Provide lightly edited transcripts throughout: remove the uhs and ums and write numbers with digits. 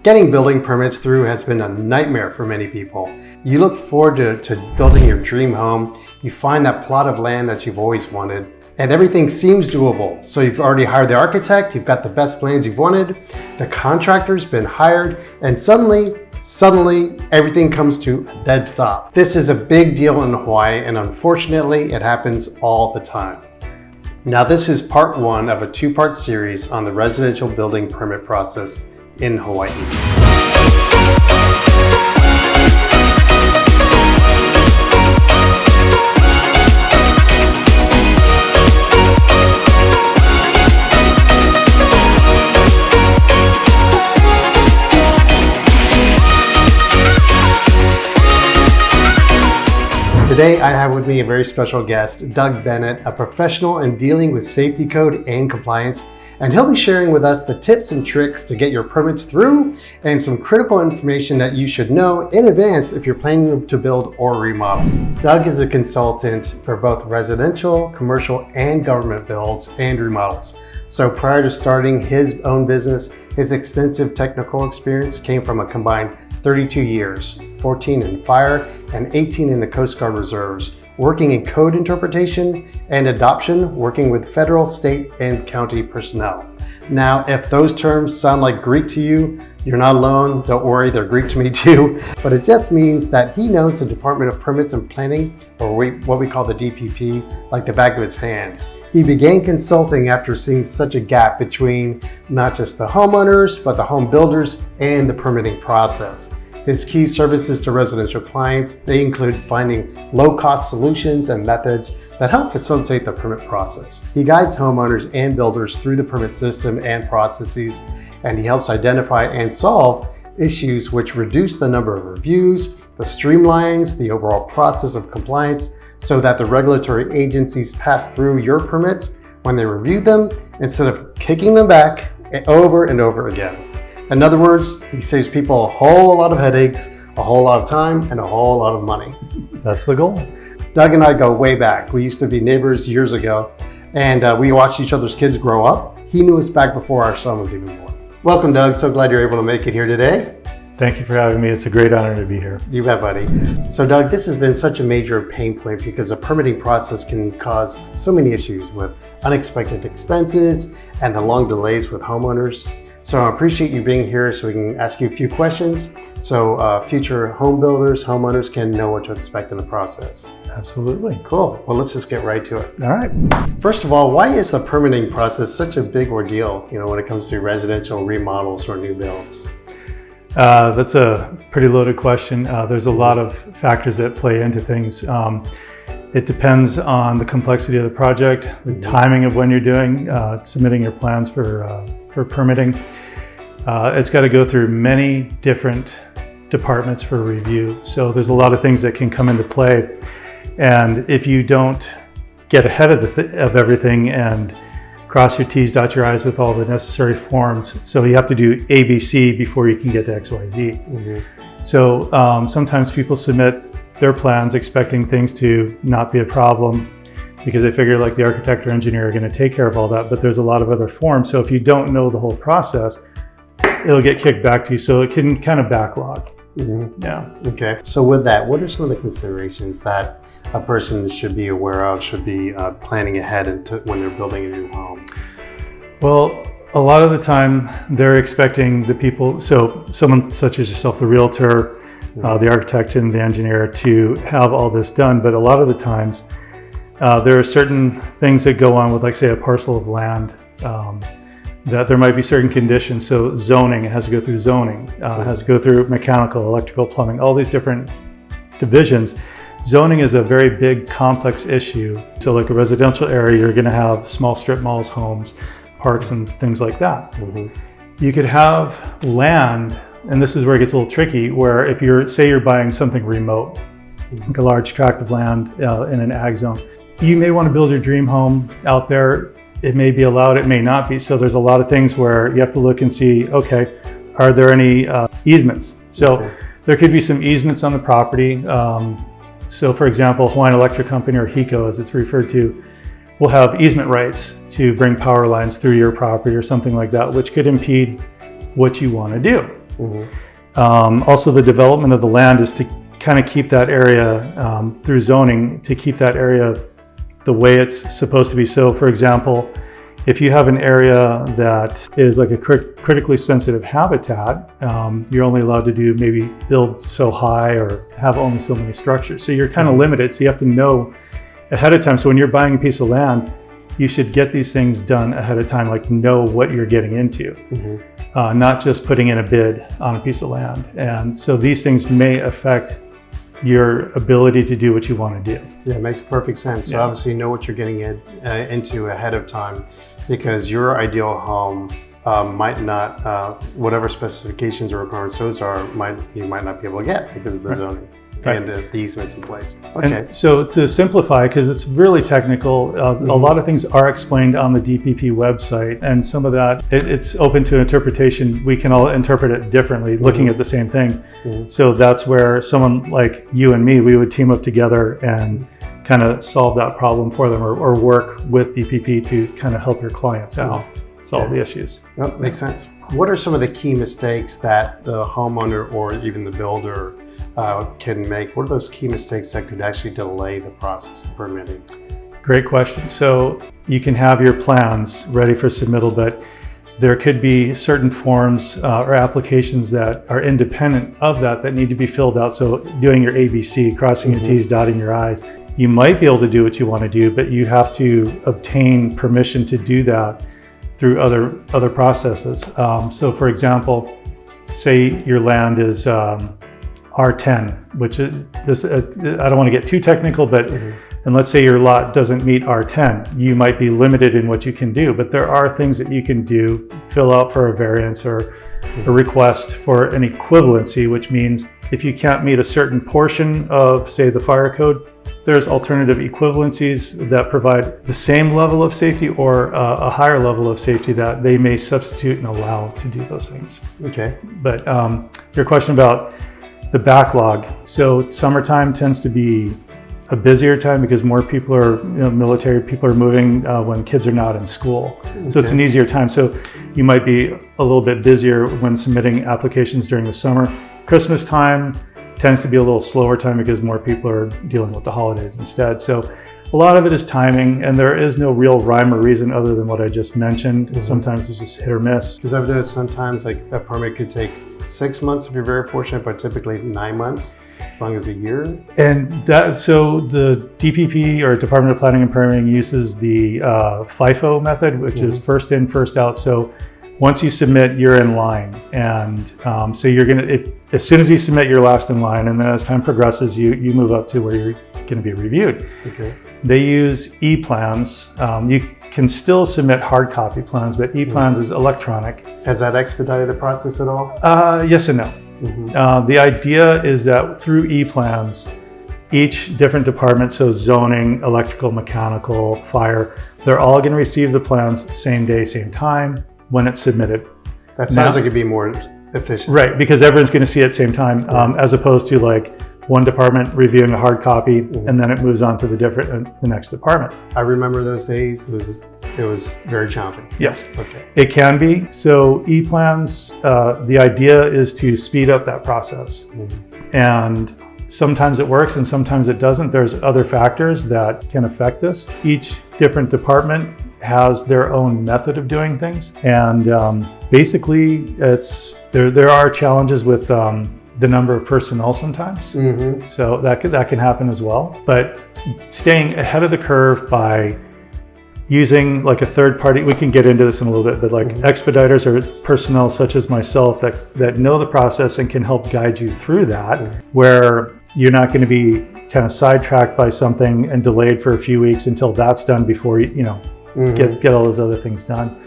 Getting building permits through has been a nightmare for many people. You look forward to building your dream home, you find that plot of land that you've always wanted, and everything seems doable. So you've already hired the architect, you've got the best plans you've wanted, the contractor's been hired, and suddenly everything comes to a dead stop. This is a big deal in Hawaii, and unfortunately it happens all the time. Now this is part one of a two-part series on the residential building permit process in Hawaii. Today I have with me a very special guest, Doug Bennett, a professional in dealing with safety code and compliance, and he'll be sharing with us the tips and tricks to get your permits through and some critical information that you should know in advance if you're planning to build or remodel. Doug is a consultant for both residential, commercial, and government builds and remodels. So prior to starting his own business, his extensive technical experience came from a combined 32 years, 14 in fire and 18 in the Coast Guard Reserves, working in code interpretation and adoption, working with federal, state, and county personnel. Now, if those terms sound like Greek to you, you're not alone. Don't worry, they're Greek to me too. But it just means that he knows the Department of Permits and Planning, or what we call the DPP, like the back of his hand. He began consulting after seeing such a gap between not just the homeowners, but the home builders and the permitting process. His key services to residential clients, they include finding low-cost solutions and methods that help facilitate the permit process. He guides homeowners and builders through the permit system and processes, and he helps identify and solve issues which reduce the number of reviews, the streamlines the overall process of compliance, so that the regulatory agencies pass through your permits when they review them instead of kicking them back over and over again. In other words, he saves people a whole lot of headaches, a whole lot of time, and a whole lot of money. That's the goal. Doug and I go way back. We used to be neighbors years ago, and we watched each other's kids grow up. He knew us back before our son was even born. Welcome, Doug. So glad you're able to make it here today. Thank you for having me. It's a great honor to be here. You bet, buddy. So Doug, this has been such a major pain point because the permitting process can cause so many issues with unexpected expenses and the long delays with homeowners. So I appreciate you being here so we can ask you a few questions so future home builders, homeowners can know what to expect in the process. Absolutely. Cool. Well, let's just get right to it. All right. First of all, why is the permitting process such a big ordeal, when it comes to residential remodels or new builds? That's a pretty loaded question. There's a lot of factors that play into things. It depends on the complexity of the project, the timing of when you're doing, submitting your plans for permitting. It's got to go through many different departments for review. So there's a lot of things that can come into play. And if you don't get ahead of everything and cross your T's, dot your I's with all the necessary forms. So you have to do ABC before you can get to X, Y, Z. So sometimes people submit their plans expecting things to not be a problem because they figure like the architect or engineer are going to take care of all that, but there's a lot of other forms. So if you don't know the whole process, it'll get kicked back to you. So it can kind of backlog. Yeah. Okay. So with that, what are some of the considerations that a person should be aware of, should be planning ahead when they're building a new home? Well, a lot of the time they're expecting the people, so someone such as yourself, the realtor, the architect and the engineer, to have all this done. But a lot of the times there are certain things that go on with, like say, a parcel of land, that there might be certain conditions. So zoning, it has to go through zoning, it has to go through mechanical, electrical, plumbing, all these different divisions. Zoning is a very big, complex issue. So like a residential area, you're gonna have small strip malls, homes, parks, and things like that. You could have land, and this is where it gets a little tricky, where if you're buying something remote, like a large tract of land in an ag zone, you may want to build your dream home out there. It may be allowed, it may not be. So there's a lot of things where you have to look and see, okay, are there any easements? So there could be some easements on the property. So for example, Hawaiian Electric Company, or HECO as it's referred to, will have easement rights to bring power lines through your property or something like that, which could impede what you want to do. Also, the development of the land is to kind of keep that area through zoning, to keep that area the way it's supposed to be. So, for example, if you have an area that is like a critically sensitive habitat, you're only allowed to maybe build so high or have only so many structures. So you're kind of limited. So you have to know ahead of time. So when you're buying a piece of land, you should get these things done ahead of time, like know what you're getting into, not just putting in a bid on a piece of land. And so these things may affect your ability to do what you want to do. Yeah, it makes perfect sense. So obviously you know what you're getting into ahead of time, because your ideal home might not, whatever specifications or requirements those are, you might not be able to get because of the zoning and the easements in place. Okay. And so to simplify, because it's really technical, a lot of things are explained on the DPP website, and some of that, it's open to interpretation. We can all interpret it differently, looking at the same thing. So that's where someone like you and me, we would team up together and kind of solve that problem for them, or work with DPP to kind of help your clients out, solve the issues. Yep, makes sense. What are some of the key mistakes that the homeowner or even the builder can make? What are those key mistakes that could actually delay the process of permitting? Great question. So you can have your plans ready for submittal, but there could be certain forms or applications that are independent of that need to be filled out. So doing your ABC, crossing your T's, dotting your I's, you might be able to do what you want to do, but you have to obtain permission to do that through other processes. So for example, say your land is R10, which is this. I don't want to get too technical, but and let's say your lot doesn't meet R10, you might be limited in what you can do. But there are things that you can do: fill out for a variance or a request for an equivalency, which means if you can't meet a certain portion of, say, the fire code, there's alternative equivalencies that provide the same level of safety or a higher level of safety that they may substitute and allow to do those things. Okay. But your question about the backlog. So summertime tends to be a busier time because more people are, military people are moving when kids are not in school. So it's an easier time. So you might be a little bit busier when submitting applications during the summer. Christmas time tends to be a little slower time because more people are dealing with the holidays instead. So a lot of it is timing, and there is no real rhyme or reason other than what I just mentioned. Sometimes it's just hit or miss. Because I've noticed sometimes like a permit could take 6 months if you're very fortunate, but typically 9 months, as long as a year. And so the DPP, or Department of Planning and Permitting, uses the FIFO method, which is first in, first out. So once you submit, you're in line. And so you're as soon as you submit, you're last in line. And then as time progresses, you move up to where you're going to be reviewed. Okay. They use e-plans. You can still submit hard copy plans, but e-plans is electronic. Has that expedited the process at all? Yes and no. The idea is that through e-plans, each different department, so zoning, electrical, mechanical, fire, they're all going to receive the plans same day, same time when it's submitted. That sounds like it'd be more efficient. Right, because everyone's going to see it at the same time, as opposed to like one department reviewing a hard copy and then it moves on to the next department. I remember those days. It was very challenging. Yes, Okay. it can be. So e-plans, the idea is to speed up that process. And sometimes it works and sometimes it doesn't. There's other factors that can affect this. Each different department has their own method of doing things. And basically there are challenges with the number of personnel sometimes. So that can happen as well. But staying ahead of the curve by using like a third party, we can get into this in a little bit, but like expediters or personnel such as myself that know the process and can help guide you through that, where you're not going to be kind of sidetracked by something and delayed for a few weeks until that's done before you get all those other things done.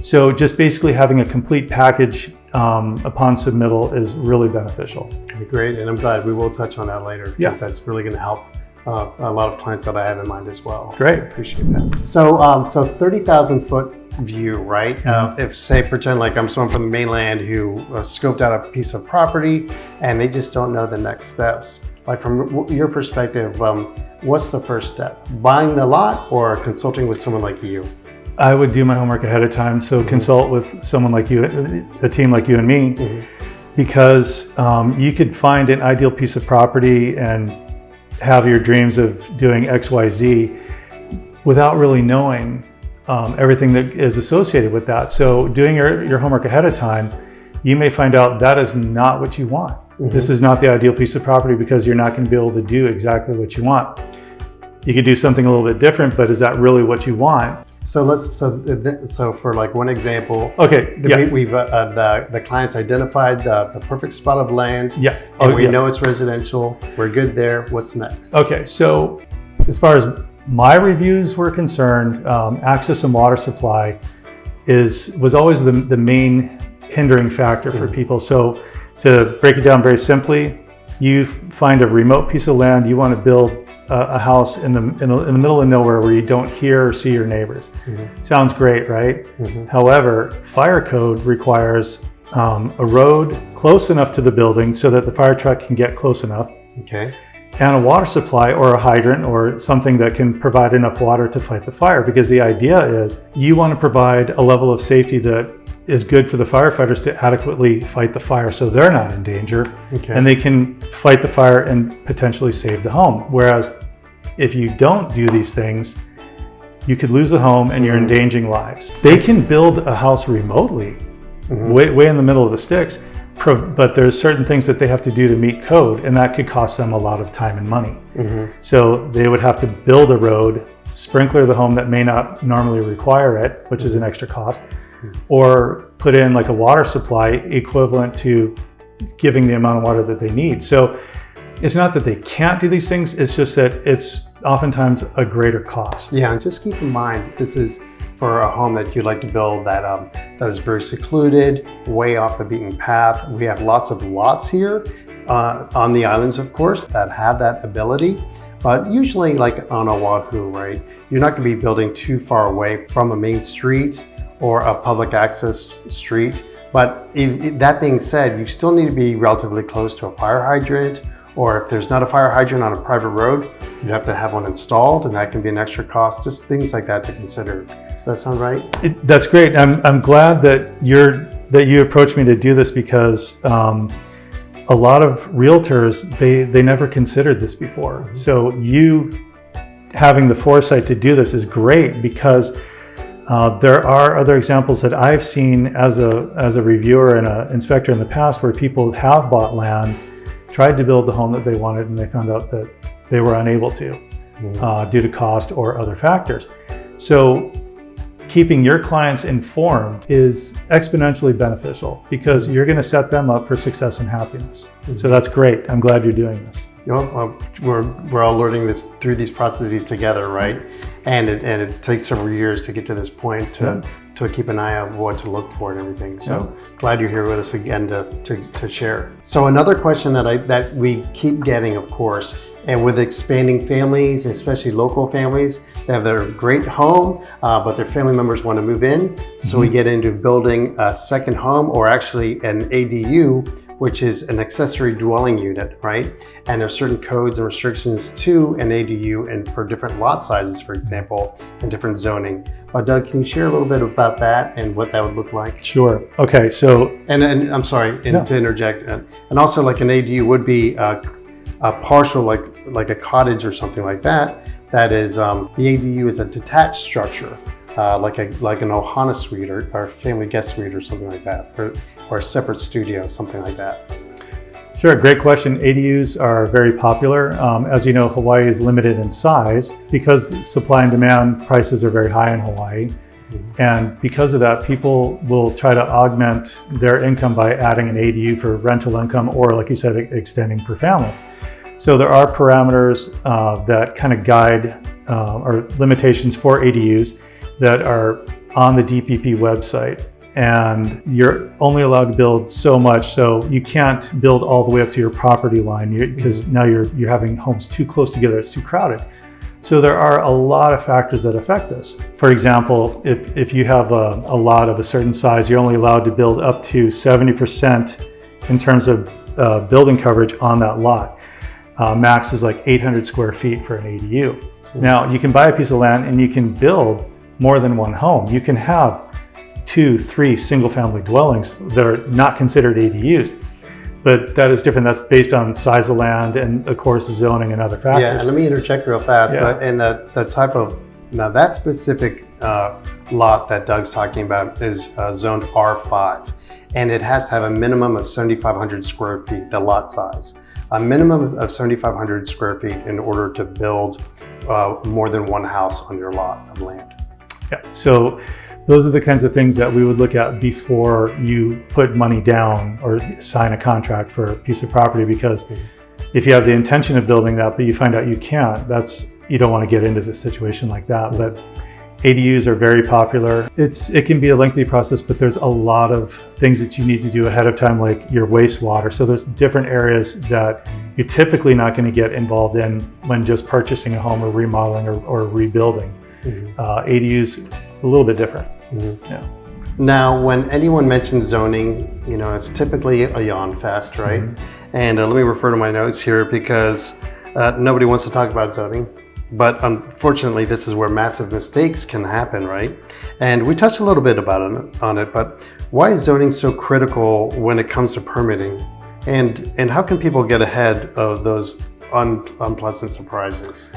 So just basically having a complete package upon submittal is really beneficial. Great, and I'm glad we will touch on that later, because Yeah. that's really going to help a lot of clients that I have in mind as well. Great. So I appreciate that. So 30,000 foot view, right? If say pretend like I'm someone from the mainland who scoped out a piece of property and they just don't know the next steps. Like from your perspective, what's the first step? Buying the lot or consulting with someone like you? I would do my homework ahead of time. So consult with someone like you, a team like you and me. because you could find an ideal piece of property and have your dreams of doing XYZ without really knowing everything that is associated with that. So doing your homework ahead of time, you may find out that is not what you want. This is not the ideal piece of property because you're not going to be able to do exactly what you want. You could do something a little bit different, but is that really what you want? So for like one example, Okay. we've the client's identified the perfect spot of land. Yeah. And we know it's residential. We're good there. What's next? Okay. So as far as my reviews were concerned, access and water supply was always the main hindering factor for people. So to break it down very simply, you find a remote piece of land, you want to build a house in the middle of nowhere where you don't hear or see your neighbors. Sounds great, right? However, fire code requires a road close enough to the building so that the fire truck can get close enough. Okay. And a water supply or a hydrant or something that can provide enough water to fight the fire. Because the idea is you want to provide a level of safety that is good for the firefighters to adequately fight the fire so they're not in danger. Okay. And they can fight the fire and potentially save the home. Whereas if you don't do these things, you could lose the home and you're endangering lives. They can build a house remotely, way in the middle of the sticks, but there's certain things that they have to do to meet code, and that could cost them a lot of time and money. So they would have to build a road, sprinkler the home that may not normally require it, which is an extra cost, or put in like a water supply equivalent to giving the amount of water that they need. So it's not that they can't do these things, it's just that it's oftentimes a greater cost. Yeah, and just keep in mind, this is for a home that you'd like to build that is very secluded, way off the beaten path. We have lots of lots here on the islands, of course, that have that ability. But usually, like on Oahu, right, you're not going to be building too far away from a main street or a public access street. But that being said, you still need to be relatively close to a fire hydrant, or if there's not a fire hydrant on a private road, you'd have to have one installed, and that can be an extra cost. Just things like that to consider. Does that sound right? That's great. I'm glad that you approached me to do this, because a lot of realtors, they never considered this before. So you having the foresight to do this is great, because there are other examples that I've seen as a reviewer and an inspector in the past, where people have bought land, tried to build the home that they wanted, and they found out that they were unable to due to cost or other factors. So keeping your clients informed is exponentially beneficial, because you're going to set them up for success and happiness. So that's great. I'm glad you're doing this. You know, we're all learning this through these processes together, right? And it takes several years to get to this point to keep an eye on what to look for and everything. So glad you're here with us again to share. So another question that we keep getting, of course, and with expanding families, especially local families, they have their great home, but their family members want to move in. So we get into building a second home, or actually an ADU, which is an accessory dwelling unit, right? And there's certain codes and restrictions to an ADU and for different lot sizes, for example, and different zoning. Doug, can you share a little bit about that and what that would look like? Sure. Okay. So, and I'm sorry to interject, and also like an ADU would be a partial, like a cottage or something like that. That is, the ADU is a detached structure, like an ohana suite or family guest suite or something like that, or a separate studio, something like that. Sure, great question. ADUs are very popular. As you know, Hawaii is limited in size because supply and demand prices are very high in Hawaii. And because of that, people will try to augment their income by adding an ADU for rental income, or like you said, extending per family. So there are parameters that kind of guide or limitations for ADUs that are on the DPP website. And you're only allowed to build so much, so you can't build all the way up to your property line, because now you're having homes too close together, it's too crowded. So there are a lot of factors that affect this. For example, if you have a lot of a certain size, you're only allowed to build up to 70% in terms of building coverage on that lot. Max is like 800 square feet for an ADU. Now you can buy a piece of land and you can build more than one home. You can have 2, 3 single family dwellings that are not considered ADUs. but that is different. That's based on size of land and of course zoning and other factors. Yeah, and let me interject real fast. Yeah. And the type of, now that specific lot that Doug's talking about is zoned R5, and it has to have a minimum of 7,500 square feet, the lot size. A minimum of 7,500 square feet in order to build more than one house on your lot of land. Yeah, so those are the kinds of things that we would look at before you put money down or sign a contract for a piece of property, because if you have the intention of building that, but you find out you can't, you don't want to get into a situation like that. But ADUs are very popular. It can be a lengthy process, but there's a lot of things that you need to do ahead of time, like your wastewater. So there's different areas that you're typically not going to get involved in when just purchasing a home or remodeling or rebuilding. ADUs, a little bit different. Yeah. Now, when anyone mentions zoning, it's typically a yawn fest, right? And let me refer to my notes here, because nobody wants to talk about zoning. But unfortunately, this is where massive mistakes can happen, right? And we touched a little bit on it, but why is zoning so critical when it comes to permitting? And how can people get ahead of those unpleasant surprises?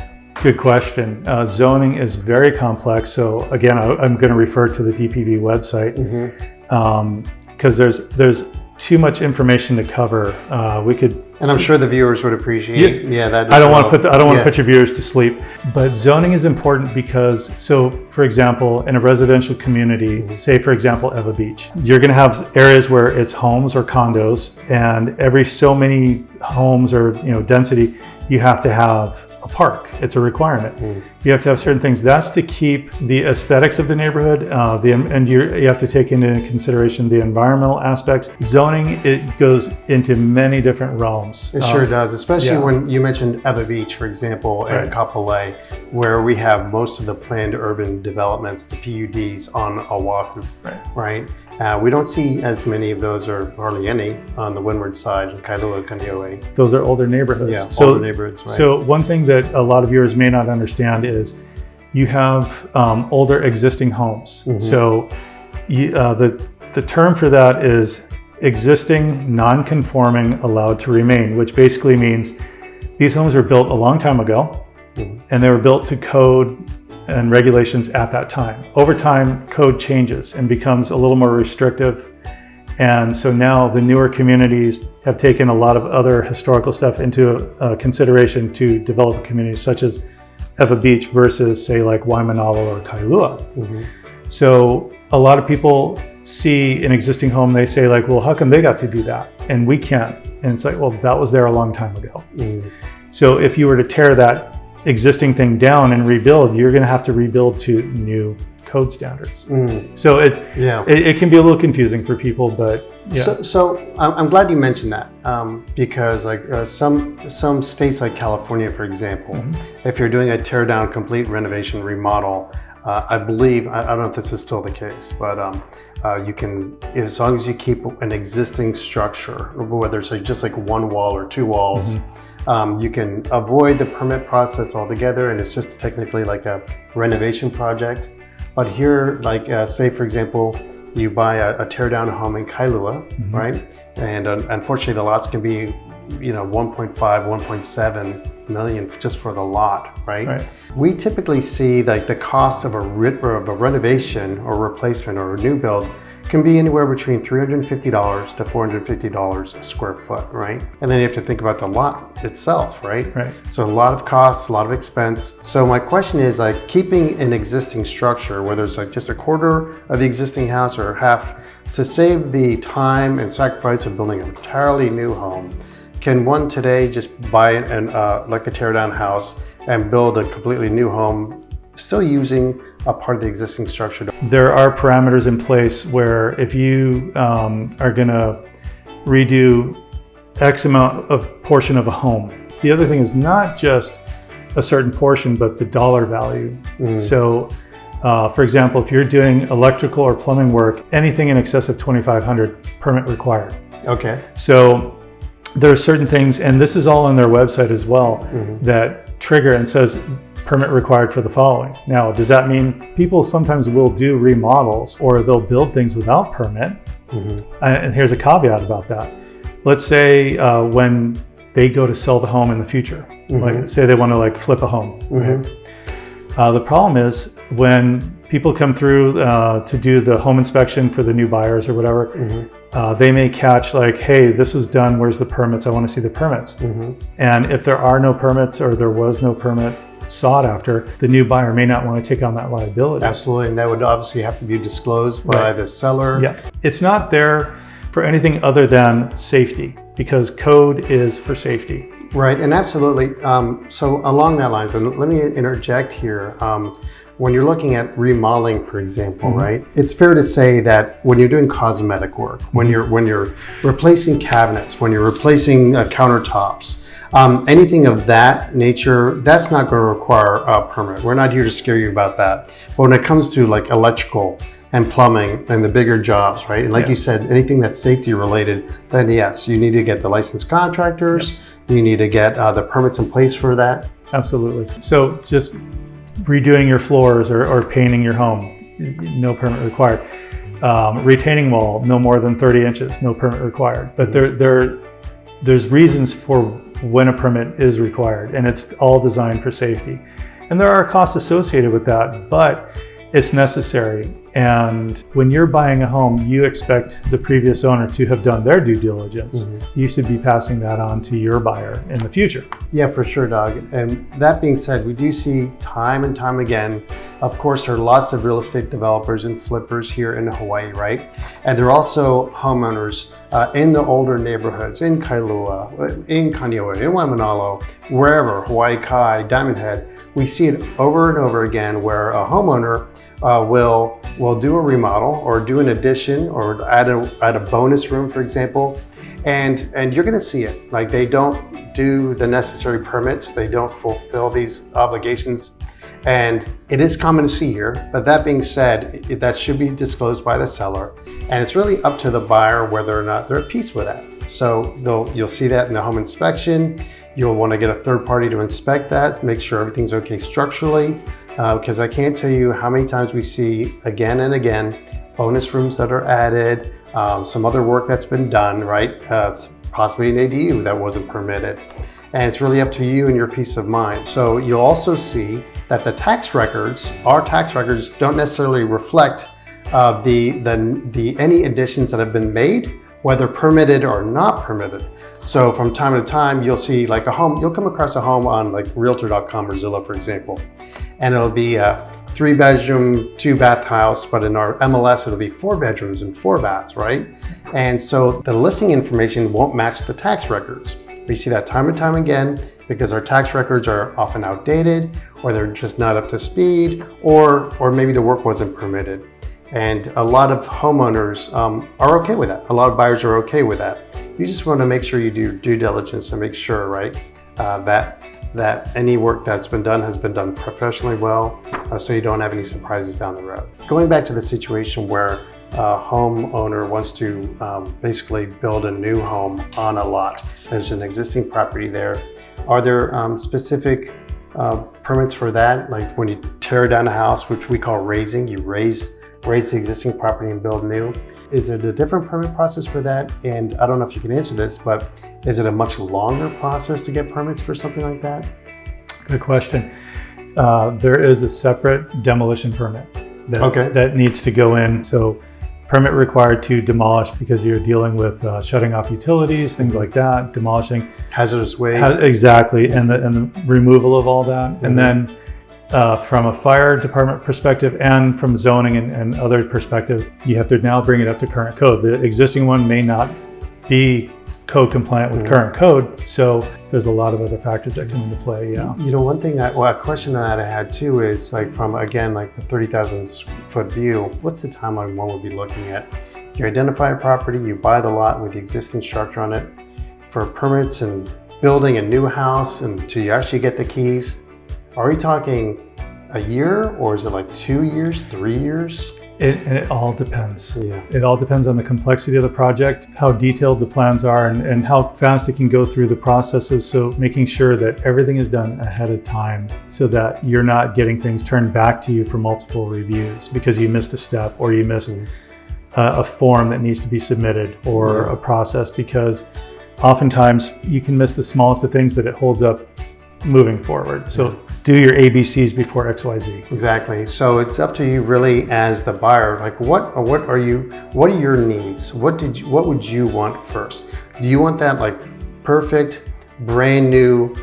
Good question. Zoning is very complex. So again, I'm going to refer to the DPV website because there's too much information to cover. And I'm sure the viewers would appreciate. That. I don't want to put your viewers to sleep. But zoning is important because, so for example, in a residential community, say for example Eva Beach, you're going to have areas where it's homes or condos, and every so many homes or density, you have to have a park. It's a requirement. You have to have certain things. That's to keep the aesthetics of the neighborhood, and you have to take into consideration the environmental aspects. Zoning, it goes into many different realms. It sure does, especially when you mentioned Eva Beach, for example, and Kapolei, where we have most of the planned urban developments, the PUDs on Oahu, right? We don't see as many of those, or hardly any, on the windward side in Kailua, Kaneohe. Those are older neighborhoods. Yeah, older neighborhoods, right. So one thing that a lot of viewers may not understand is you have older existing homes. So the term for that is existing non-conforming allowed to remain, which basically means these homes were built a long time ago and they were built to code and regulations at that time. Over time, code changes and becomes a little more restrictive. And so now the newer communities have taken a lot of other historical stuff into consideration to develop a community such as Eva Beach versus say like Waimanalo or Kailua. So a lot of people see an existing home, they say like, well, how come they got to do that and we can't? And it's like, well, that was there a long time ago. So if you were to tear that existing thing down and rebuild, you're going to have to rebuild to new code standards. So it can be a little confusing for people, but So I'm glad you mentioned that because like some states like California, for example, if you're doing a tear down, complete renovation, remodel, I believe, I don't know if this is still the case, but you can, as long as you keep an existing structure, whether it's just like one wall or two walls, you can avoid the permit process altogether, and it's just technically like a renovation project. But here, like say for example, you buy a tear down home in Kailua, right? And unfortunately the lots can be, 1.5, 1.7 million just for the lot, right? We typically see like the cost of a renovation or replacement or a new build can be anywhere between $350 to $450 a square foot, right? And then you have to think about the lot itself, right? So a lot of costs, a lot of expense. So my question is like keeping an existing structure, whether it's like just a quarter of the existing house or half, to save the time and sacrifice of building an entirely new home. Can one today just buy like a tear down house and build a completely new home, still using a part of the existing structure? There are parameters in place where if you are going to redo X amount of portion of a home, the other thing is not just a certain portion, but the dollar value. So for example, if you're doing electrical or plumbing work, anything in excess of $2,500 permit required. So there are certain things, and this is all on their website as well, that trigger and says permit required for the following. Now, does that mean people sometimes will do remodels or they'll build things without permit? And here's a caveat about that. let's say when they go to sell the home in the future, like say they want to like flip a home, right? The problem is when people come through to do the home inspection for the new buyers or whatever, they may catch like, hey, this was done, where's the permits? I want to see the permits. And if there are no permits or there was no permit sought after, the new buyer may not want to take on that liability. Absolutely, and that would obviously have to be disclosed by the seller. Yeah, it's not there for anything other than safety, because code is for safety. Right, and absolutely. So along that lines, and let me interject here. When you're looking at remodeling, for example, right? It's fair to say that when you're doing cosmetic work, when you're replacing cabinets, when you're replacing countertops, anything of that nature, that's not going to require a permit. We're not here to scare you about that. But when it comes to like electrical and plumbing and the bigger jobs, right? And like you said, anything that's safety related, then yes, you need to get the licensed contractors. You need to get the permits in place for that. Absolutely. So just redoing your floors or painting your home, no permit required. Retaining wall, no more than 30 inches, no permit required. But there's reasons for when a permit is required, and it's all designed for safety. And there are costs associated with that, but it's necessary. And when you're buying a home, you expect the previous owner to have done their due diligence. You should be passing that on to your buyer in the future. Yeah, for sure, Doug. And that being said, we do see time and time again, of course, there are lots of real estate developers and flippers here in Hawaii, right? And there are also homeowners in the older neighborhoods, in Kailua, in Kaneohe, in Waimanalo, wherever, Hawaii Kai, Diamond Head. We see it over and over again where a homeowner will do a remodel or do an addition or add a bonus room, for example, and you're going to see it. Like they don't do the necessary permits, they don't fulfill these obligations, and it is common to see here. But that being said, that should be disclosed by the seller, and it's really up to the buyer whether or not they're at peace with that. So you'll see that in the home inspection. You'll want to get a third party to inspect that, make sure everything's okay structurally. Because I can't tell you how many times we see again and again bonus rooms that are added, some other work that's been done, right? Possibly an ADU that wasn't permitted. And it's really up to you and your peace of mind. So you'll also see that the tax records, our tax records, don't necessarily reflect any additions that have been made, whether permitted or not permitted. So from time to time, you'll see like a home, you'll come across a home on like Realtor.com or Zillow, for example, and it'll be a 3-bedroom, 2-bath house, but in our MLS, it'll be 4 bedrooms and 4 baths, right? And so the listing information won't match the tax records. We see that time and time again because our tax records are often outdated, or they're just not up to speed, or maybe the work wasn't permitted. And a lot of homeowners are okay with that. A lot of buyers are okay with that. You just want to make sure you do due diligence and make sure, right, that any work that's been done has been done professionally well, so you don't have any surprises down the road. Going back to the situation where a homeowner wants to basically build a new home on a lot. There's an existing property there. Are there specific permits for that? Like when you tear down a house, which we call raising, you raise the existing property and build new. Is it a different permit process for that? And I don't know if you can answer this, but is it a much longer process to get permits for something like that? Good question. There is a separate demolition permit that needs to go in. So permit required to demolish because you're dealing with shutting off utilities, things like that, demolishing. Hazardous waste. Exactly, and the removal of all that. And then from a fire department perspective and from zoning and other perspectives, you have to now bring it up to current code. The existing one may not be code compliant with current code, so there's a lot of other factors that come into play. Yeah. You know, one thing, a question that I had too is like from, again, like the 30,000 foot view, what's the timeline one would be looking at? You identify a property, you buy the lot with the existing structure on it. For permits and building a new house until you actually get the keys, are we talking a year, or is it like 2 years, 3 years? It all depends. Yeah. It all depends on the complexity of the project, how detailed the plans are, and how fast it can go through the processes. So making sure that everything is done ahead of time so that you're not getting things turned back to you for multiple reviews because you missed a step or you missed a form that needs to be submitted or a process because oftentimes you can miss the smallest of things, but it holds up moving forward. So do your ABCs before XYZ. Exactly. So it's up to you really as the buyer. Like what are your needs? What would you want first? Do you want that like perfect, brand new,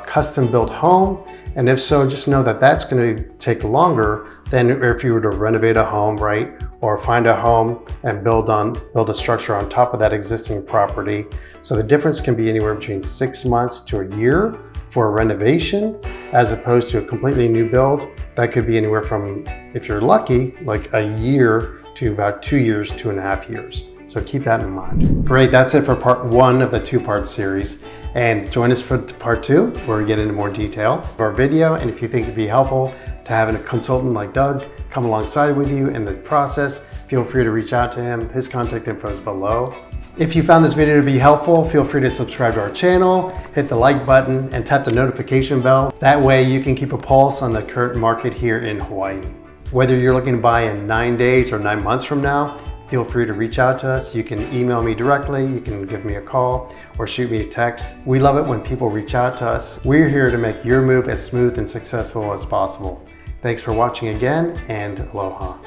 custom built home? And if so, just know that that's going to take longer than if you were to renovate a home, right? Or find a home and build a structure on top of that existing property. So the difference can be anywhere between 6 months to a year for a renovation, as opposed to a completely new build. That could be anywhere from, if you're lucky, like a year to about 2 years, 2.5 years. So keep that in mind. Great, that's it for part 1 of the 2-part series. And join us for part 2, where we get into more detail of our video. And if you think it'd be helpful to having a consultant like Doug come alongside with you in the process, feel free to reach out to him. His contact info is below. If you found this video to be helpful, feel free to subscribe to our channel, hit the like button, and tap the notification bell. That way you can keep a pulse on the current market here in Hawaii. Whether you're looking to buy in 9 days or 9 months from now, feel free to reach out to us. You can email me directly, you can give me a call, or shoot me a text. We love it when people reach out to us. We're here to make your move as smooth and successful as possible. Thanks for watching again, and aloha.